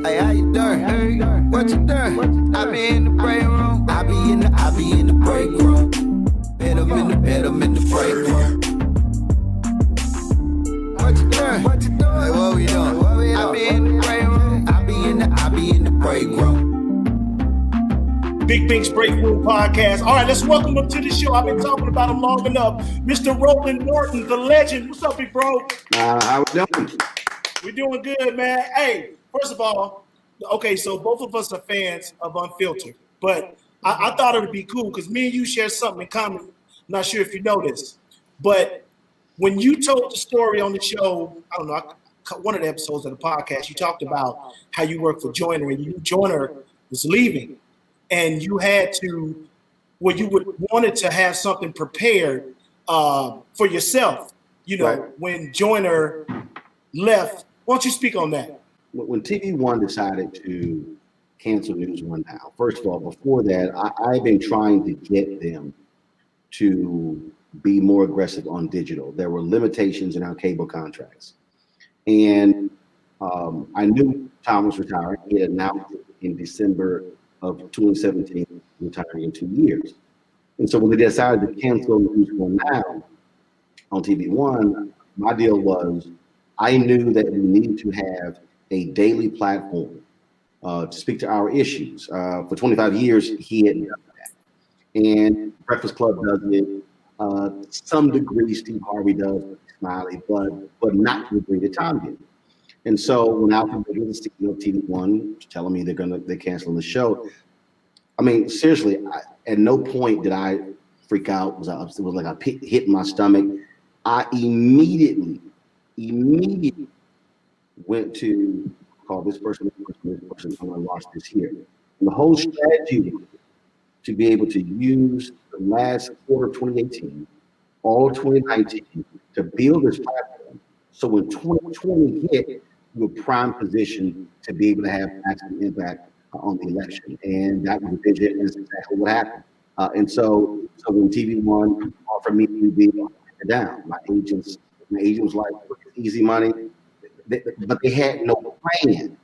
Hey, how you doing? Hey, what you doing? I be in the break room. I be in the break room. Bet I'm in the break room. What you doing? Hey, what we doing? I be in the break room. I be in the break room. Big Bink's Break Room Podcast. All right, let's welcome him to the show. I've been talking about him long enough. Mr. Roland Martin, the legend. What's up, big bro? How we doing? We're doing good, man. Hey, first of all, okay, so both of us are fans of Unfiltered, but I thought it would be cool because me and you share something in common. I'm not sure if you know this, but when you told the story on the show, I don't know, one of the episodes of the podcast, you talked about how you work for Joyner and you knew Joyner was leaving. And you had to, well, you wanted to have something prepared for yourself, you know, Right. When Joyner left. Why don't you speak on that? When TV One decided to cancel News One Now, first of all, before that, I've been trying to get them to be more aggressive on digital. There were limitations in our cable contracts. And I knew Tom was retiring. He had announced it in December of 2017, retiring in 2 years. And so when they decided to cancel News One Now on TV One, my deal was I knew that we needed to have a daily platform to speak to our issues. For 25 years, he had done that. And Breakfast Club does it. Some degree, Steve Harvey does, Smiley, but not to the degree that Tom did. And so when Alfred Biggins, the CEO of TV One, was telling me they're canceling the show, I mean, seriously, at no point did I freak out. It was like a pit hit my stomach. I immediately went to call this person. I'm going to launch this here. And the whole strategy was to be able to use the last quarter of 2018, all of 2019, to build this platform. So when 2020 hit, we were prime position to be able to have maximum impact on the election. And that was the vision, is exactly what happened. And so when TV One offered me to be down, my agent was like, easy money, but they had no plan.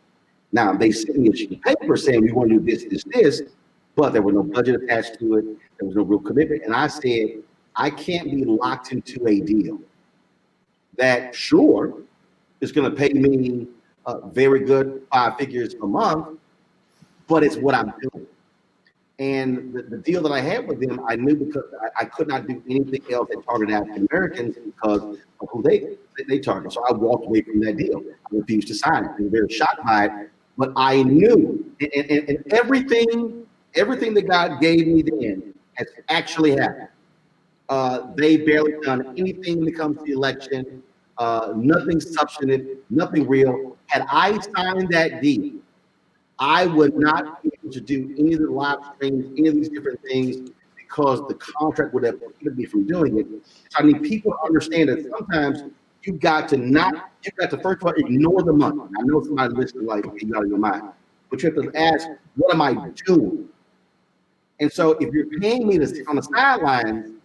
Now, they sent me a sheet of paper saying we want to do this, but there was no budget attached to it. There was no real commitment. And I said, I can't be locked into a deal that, sure, is going to pay me very good 5 figures a month, but it's what I'm doing. And the deal that I had with them, I knew because I could not do anything else that targeted African Americans because of who they target. So I walked away from that deal. I refused to sign it. I was very shocked by it, but I knew, and everything that God gave me then has actually happened. They barely done anything when it comes to the election. Nothing substantive, nothing real. Had I signed that deal, I would not be able to do any of the live streams, any of these different things, because the contract would have prevented me from doing it. So I need people to understand that sometimes you've got to first of all ignore the money. I know somebody listening like, you out of your mind, but you have to ask, what am I doing? And so if you're paying me to sit on the sidelines,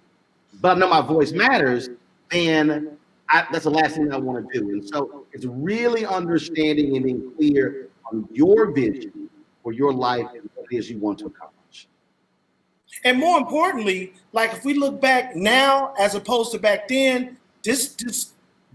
but I know my voice matters, then that's the last thing I want to do. And so it's really understanding and being clear on your vision for your life and what it is you want to accomplish. And more importantly, like if we look back now as opposed to back then, this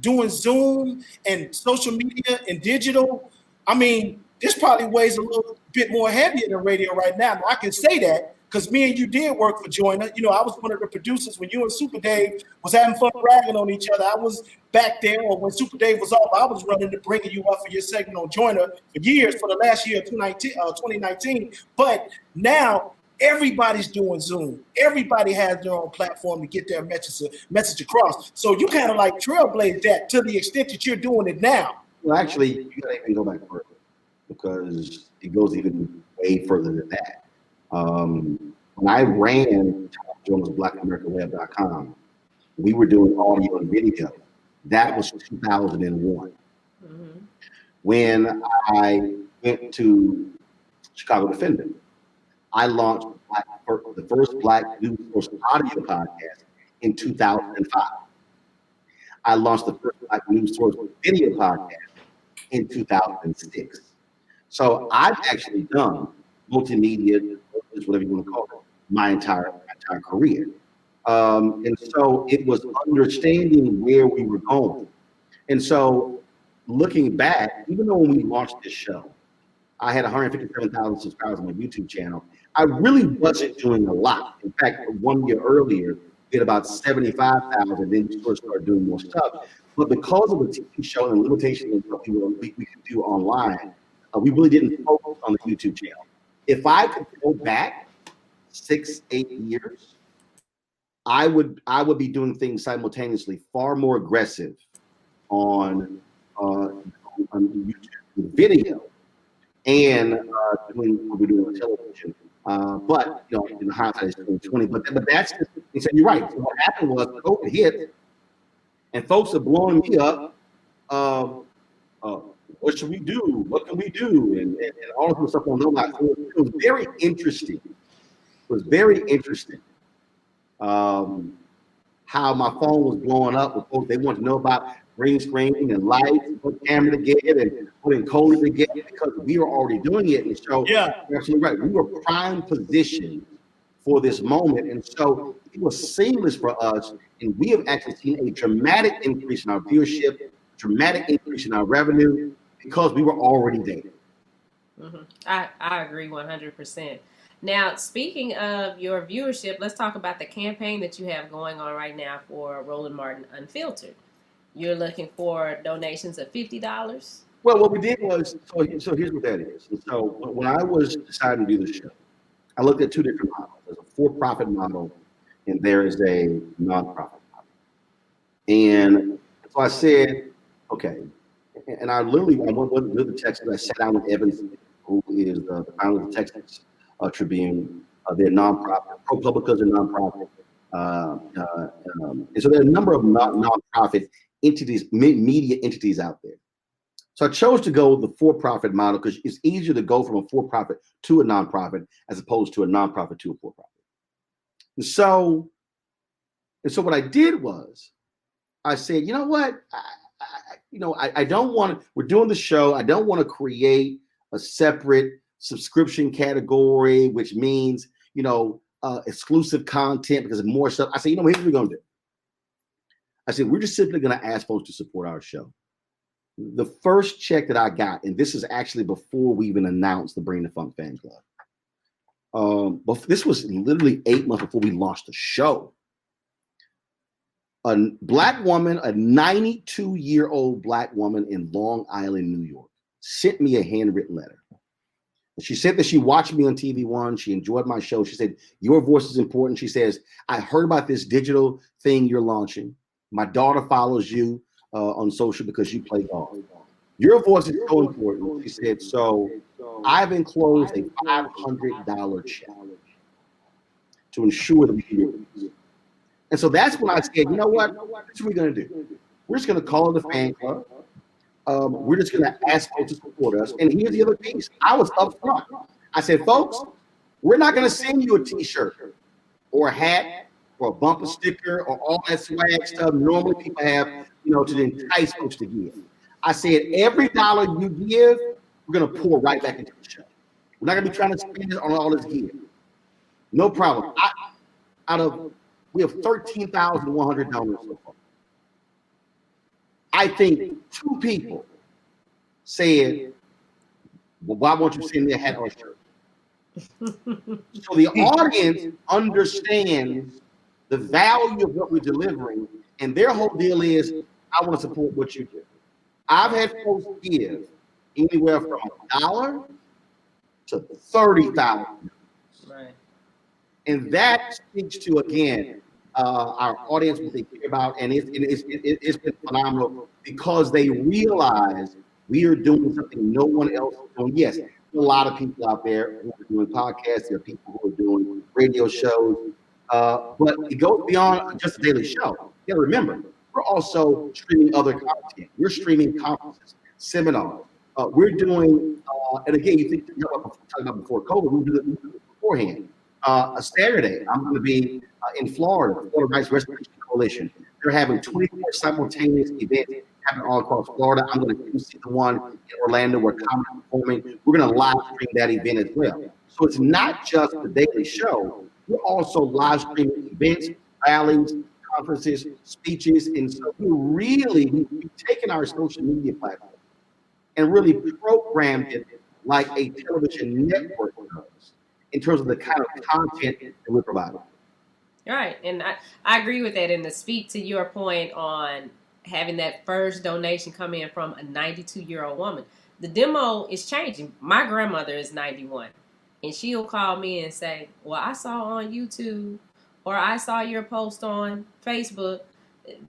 doing Zoom and social media and digital, I mean, this probably weighs a little bit more heavier than radio right now. Now I can say that because me and you did work for Joyner. You know, I was one of the producers when you and Super Dave was having fun bragging on each other. I was back there, or when Super Dave was off, I was running to bringing you up for your segment on Joyner for years, for the last year of 2019. But now everybody's doing Zoom. Everybody has their own platform to get their message across. So you kind of like trailblaze that to the extent that you're doing it now. Well, actually, you gotta even go back further because it goes even way further than that. When I ran BlackAmericanWeb.com, we were doing audio and video. That was 2001. Mm-hmm. When I went to Chicago Defender, I launched the first Black News Source audio podcast in 2005. I launched the first Black News Source video podcast in 2006. So I've actually done multimedia, whatever you want to call it, my entire career. And so it was understanding where we were going. And so looking back, even though when we launched this show, I had 157,000 subscribers on my YouTube channel, I really wasn't doing a lot. In fact, 1 year earlier, we had about 75,000, then we sort of started doing more stuff. But because of the TV show and limitations of what we could do online, we really didn't focus on the YouTube channel. If I could go back 6, 8 years, I would be doing things simultaneously, far more aggressive on YouTube with video and doing what we do on television. But in the hindsight, it's 2020. But that's just, he said, you're right. So what happened was COVID hit, and folks are blowing me up. What should we do? What can we do? And all of this stuff on those lines. So it was very interesting. It was very interesting how my phone was blowing up with folks. They wanted to know about green screen and lights, put camera together and putting code together because we were already doing it. And so you're absolutely right. We were prime position for this moment. And so it was seamless for us. And we have actually seen a dramatic increase in our viewership, dramatic increase in our revenue because we were already there. Mm-hmm. I agree 100%. Now, speaking of your viewership, let's talk about the campaign that you have going on right now for Roland Martin Unfiltered. You're looking for donations of $50? Well, what we did was, so here's what that is. And so when I was deciding to do the show, I looked at two different models. There's a for-profit model, and there is a nonprofit model. And so I said, okay. And I went to the Texas. I sat down with Evans, who is the founder of the Texas Tribune. They're nonprofit. ProPublica's a nonprofit. And so there are a number of nonprofit entities, media entities out there. So I chose to go with the for-profit model because it's easier to go from a for-profit to a nonprofit as opposed to a nonprofit to a for-profit. And so what I did was I said, you know what? I don't want to, we're doing the show. I don't want to create a separate subscription category, which means, exclusive content because of more stuff. I said, here's what we're going to do. I said, we're just simply going to ask folks to support our show. The first check that I got, and this is actually before we even announced the Bring the Funk Fan Club. But this was literally 8 months before we launched the show. A Black woman, a 92-year-old Black woman in Long Island, New York, sent me a handwritten letter. She said that she watched me on TV One. She enjoyed my show. She said, your voice is important. She says, I heard about this digital thing you're launching. My daughter follows you on social because you play golf. Your voice is so important. She said, so I've enclosed a $500 check to ensure that we can do it. And so that's when I said, you know what? That's what we're going to do. We're just going to call it a fan club. We're just going to ask folks to support us. And here's the other piece. I was up front. I said, folks, we're not going to send you a T-shirt or a hat or a bumper sticker or all that swag stuff normally people have, to entice folks to give. I said, every dollar you give, we're going to pour right back into the show. We're not going to be trying to spend it on all this gear. No problem. We have 13,100 donors so far. I think 2 people said, well, why won't you send me a hat or a shirt? So the audience understands the value of what we're delivering, and their whole deal is, I want to support what you do. I've had folks give anywhere from $1 to $30,000. Right. And that speaks to, again, our audience, what they care about, and it's been phenomenal because they realize we are doing something no one else is doing. Yes, there are a lot of people out there who are doing podcasts. There are people who are doing radio shows, but it goes beyond just a daily show. You got to remember, we're also streaming other content. We're streaming conferences, seminars. We're doing, and again, you think talking about before COVID, we did it beforehand. A Saturday, I'm going to be in Florida, Florida Rights Restoration Coalition. They're having 24 simultaneous events happening all across Florida. I'm going to see the one in Orlando where Common performing. We're going to live stream that event as well. So it's not just the daily show. We're also live streaming events, rallies, conferences, speeches, and so we've taken our social media platform and really programmed it like a television network does in terms of the kind of content that we're providing. Right, and I agree with that. And to speak to your point on having that first donation come in from a 92-year-old woman, the demo is changing. My grandmother is 91, and she'll call me and say, well, I saw on YouTube, or I saw your post on Facebook.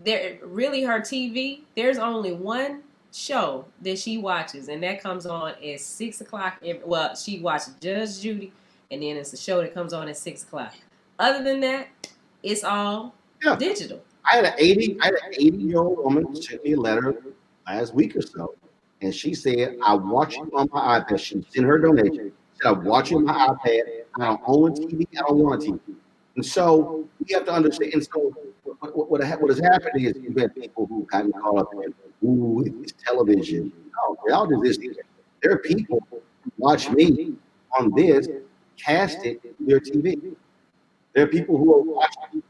There, really, her TV, there's only one show that she watches, and that comes on at 6 o'clock. Well, she watches Judge Judy, and then it's a show that comes on at 6 o'clock. Other than that, it's all digital. I had an 80-year-old woman sent me a letter last week or so, and she said, I watch you on my iPad. She sent her donation. She said, I watch you on my iPad. I don't own a TV. I don't want a TV. And so we have to understand. And so what has happened is you've had people who kind of call up and, ooh, it's television. No, reality is this. There are people who watch me on this, cast it to their TV. There are people who are watching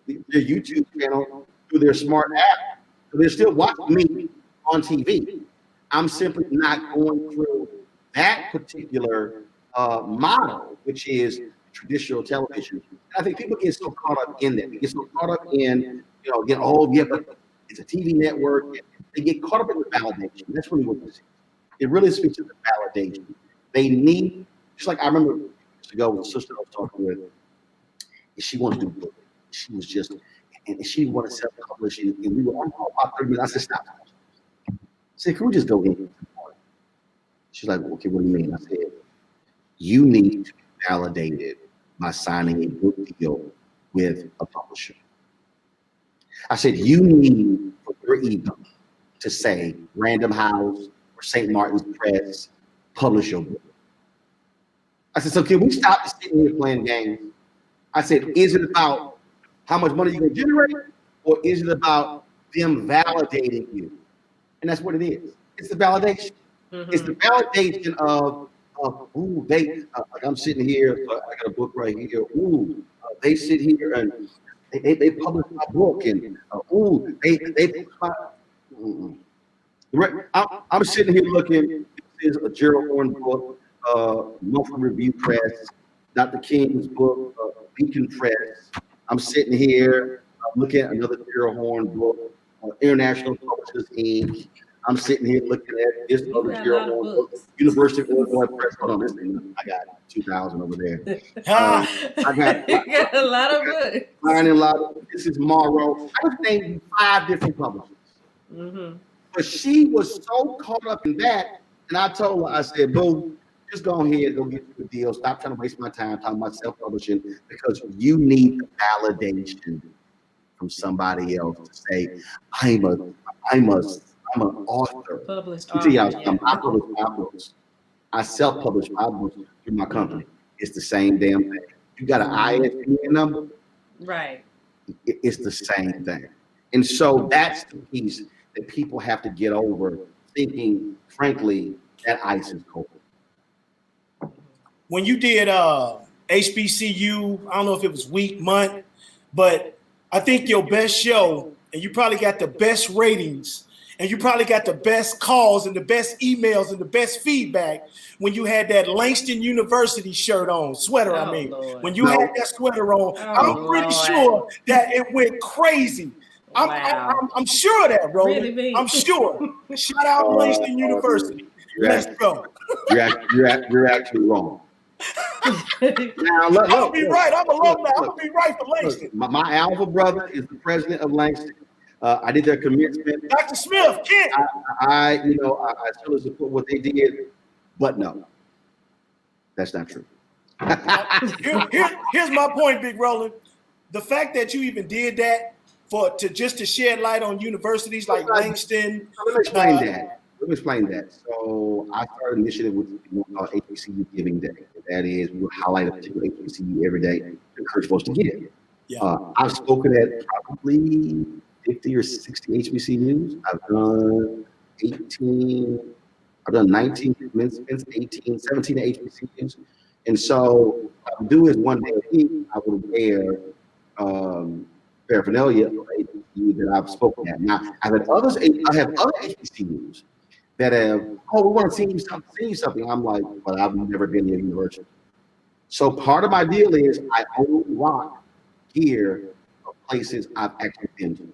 their YouTube channel through their smart app. So they're still watching me on TV. I'm simply not going through that particular model, which is traditional television. And I think people get so caught up in that. They get so caught up in, again, but it's a TV network. They get caught up in the validation. That's really what this is. It really speaks to the validation. They need, just like I remember years ago with a sister I was talking with, and she wanted to do book. She was just, and she wanted to self-publish, and we were on about 30 minutes. I said, stop. I said, can we just go in? She's like, okay, what do you mean? I said, you need to be validated by signing a book deal with a publisher. I said, you need for your ego to say Random House or St. Martin's Press, publish your book. I said, so can we stop sitting here playing games? I said, is it about how much money you're going to generate, or is it about them validating you? And that's what it is. It's the validation. Mm-hmm. It's the validation of ooh, they, like I'm sitting here, I got a book right here. Ooh, they sit here and they publish my book, and ooh, they publish my. I'm sitting here looking. This is a Gerald Horn book, Monthly Review Press, Dr. King's book, Beacon Press. I'm sitting here looking at another Gerald Horn book, International Publishers Inc. I'm sitting here looking at this other Gerald Horn book, University of Illinois Press. Hold on, this thing, I got 2,000 over there. I got a lot of books. This is Morrow. I just named 5 different publishers. Mm-hmm. But she was so caught up in that, and I told her, I said, boo, just go ahead, go get you a deal. Stop trying to waste my time talking about self-publishing, because you need validation from somebody else to say, I'm an author. Published author. I publish my books. I self-publish my books through my company. It's the same damn thing. You got an ISBN number? Right. It's the same thing. And so that's the piece that people have to get over, thinking, frankly, that ice is cold. When you did HBCU, I don't know if it was week, month, but I think your best show, and you probably got the best ratings, and you probably got the best calls and the best emails and the best feedback when you had that Langston University shirt on, sweater, Lord. When you had that sweater on, I'm pretty sure that it went crazy. I'm sure of that, Roland. Really, I'm sure. Shout out Langston University. Let's go. You're actually wrong. Now, I'm gonna be right. I'm alumni. I'm gonna be right for Langston. My alpha brother is the president of Langston. I did their commencement. Dr. Smith, Kent. I still support what they did, but no, that's not true. Here's my point, Big Roland. The fact that you even did that to shed light on universities like Langston. Let me explain that. So I started an initiative with called HBCU Giving Day. That is, we highlight a particular HBCU every day to encourage folks to give. Yeah. I've spoken at probably 50 or 60 HBCUs. I've done 18, I've done 19 commencements, 18, 17 HBCUs. And so what I would do is one day a week, I would wear paraphernalia of HBCU that I've spoken at. Now, I have other HBCUs that have, oh, we want to see you something. I'm like, but I've never been to a university. So part of my deal is I only rock gear of places I've actually been to.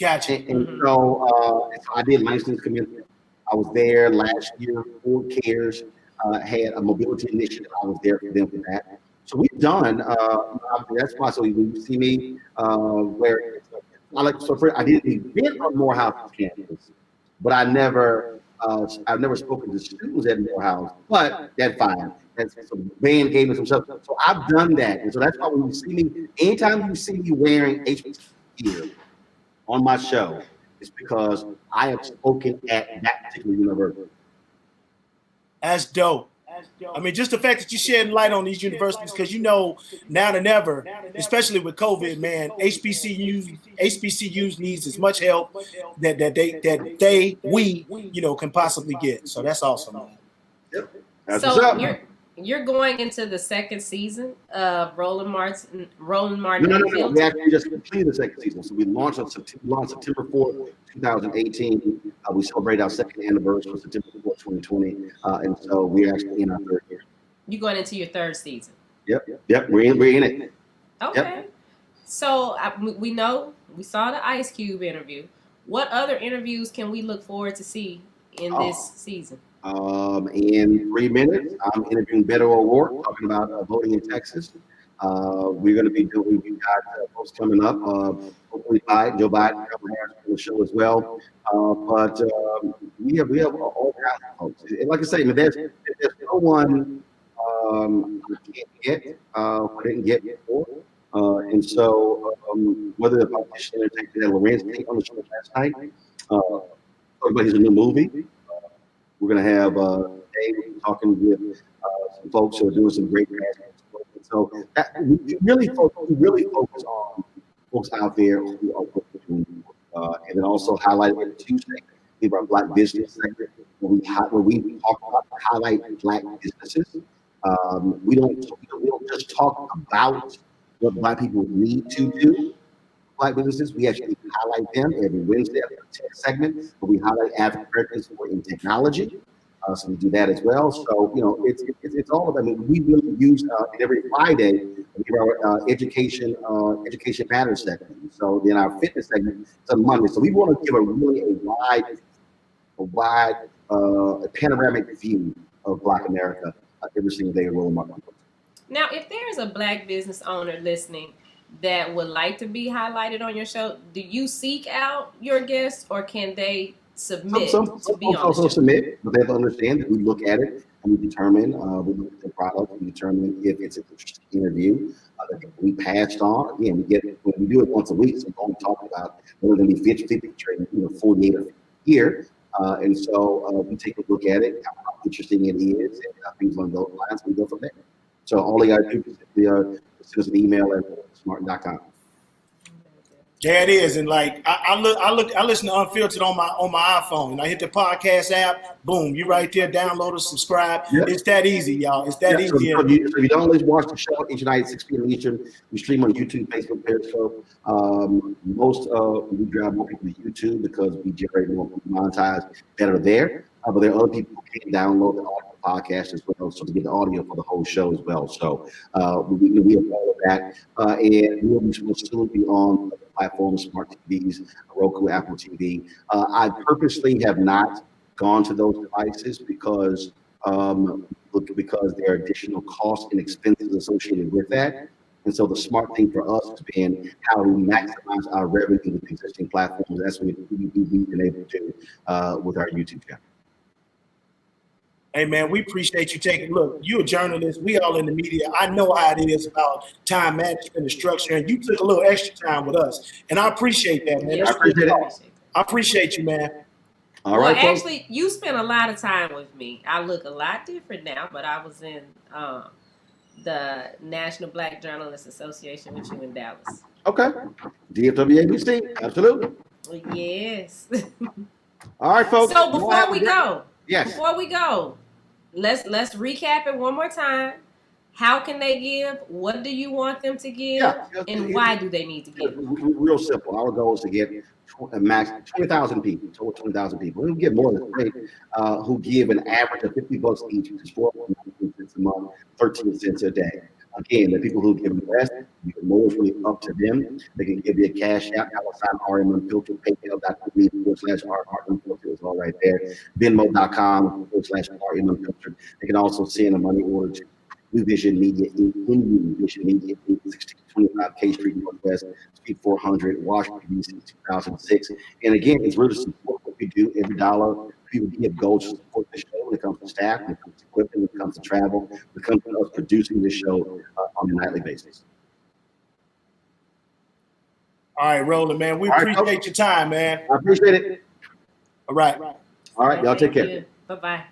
Gotcha. And so I did Langston's commencement. I was there last year. Ford Cares had a mobility initiative. I was there for them for that. So we've done. That's why. So when you see me, where I like. So I did an event on Morehouse campus, but I've never spoken to students at Morehouse. But that's fine. That's some band gave me some stuff. So I've done that, and so that's why when you see me, anytime you see me wearing HBCU gear on my show, it's because I have spoken at that particular university. That's dope. I mean, just the fact that you're shedding light on these universities, because now than ever, especially with COVID, man, HBCUs needs as much help that we can possibly get. So that's awesome, man. Yep. That's So what's up. you're going into the second season of Roland Martin. No. We actually just completed the second season. So we launched September 4th, 2018. We celebrate our second anniversary, September 4th, 2020. And so we're actually in our third year. You're going into your third season. Yep. We're in it. Okay. Yep. So we saw the Ice Cube interview. What other interviews can we look forward to see in this season? In 3 minutes, I'm interviewing Beto O'Rourke, talking about voting in Texas. We're going to be doing, we've got folks coming up, hopefully Joe Biden, Kamala Harris on the show as well. But we have all kinds of folks. And like I say, there's no one I can't get, I didn't get before. And so whether the politician that Lorenz Tate on the show last night, everybody's a new movie. We're going to have Dave talking with some folks who are doing some great basketball. So we really focus on folks out there who are working, and then also highlight it Tuesday. We have our Black Business segment where we talk about highlight Black businesses. We don't just talk about what Black people need to do. Black businesses, we actually highlight them every Wednesday segment, but we highlight African Americans who are in technology. So we do that as well. So it's all of. I mean, we really use every Friday we have our education matters segment. So then our fitness segment is on Monday. So we want to give a wide panoramic view of Black America every single day of Roland Martin. Now, if there's a Black business owner listening that would like to be highlighted on your show, do you seek out your guests, or can they submit to be on the also show? submit, but they have to understand that we look at it and we determine, we look at the product, we determine if it's an interesting interview. We passed on. Again, when we do it once a week, so we're only talking about whether going to be 50 trading, 48 a year. And so we take a look at it, how interesting it is, and things along those lines, we go from there. So all you got to do is send us an email at smart.com. There it is, and like I listen to Unfiltered on my iPhone, and I hit the podcast app. Boom, you right there. Download it, subscribe. Yep. It's that easy, y'all. It's that easy. So if you don't always watch the show each night at 6 p.m. Eastern, we stream on YouTube, Facebook, Periscope. We drive more people to YouTube because we generate more monetized better there. But there are other people who can download the audio podcast as well, so to get the audio for the whole show as well. So we have all of that, and we'll still be on the platforms, smart TVs, Roku, Apple TV. I purposely have not gone to those devices because there are additional costs and expenses associated with that. And so the smart thing for us has been how we maximize our revenue with existing platforms. That's what we've been able to do with our YouTube channel. Hey, man, we appreciate you taking. Look, you're a journalist. We all in the media. I know how it is about time management and structure, and you took a little extra time with us, and I appreciate that, man. Yeah, That's appreciate really it. awesome. I appreciate you, man. All right, folks. Actually, you spent a lot of time with me. I look a lot different now, but I was in the National Black Journalists Association with you in Dallas. Okay. DFWABC, absolutely. Yes. All right, folks. So before we go, yes. let's recap it one more time. How can they give? What do you want them to give? Yeah. And why do they need to give? Real simple. Our goal is to get a max 20,000 people, total 20,000 people. We get more than great, who give an average of $50 each, which is $4.19 a month, 13 cents a day. Again, the people who give less, more is really up to them. They can give you a cash out, $ Unfiltered, paypal.me/RM Unfiltered is all right there. Venmo.com/RM Unfiltered. They can also send a money order to New Vision Media Inc. New Vision Media Inc. 1625 K Street Northwest, Suite 400, Washington, D.C. 2006. And again, it's really support what we do. Every dollar people give goes to support the show when it comes to staff, when it comes to equipment, when it comes to travel, when it comes to us producing this show on a nightly basis. All right, Roland, man. We appreciate your time, man. I appreciate it. All right. All right, y'all take care. Bye-bye.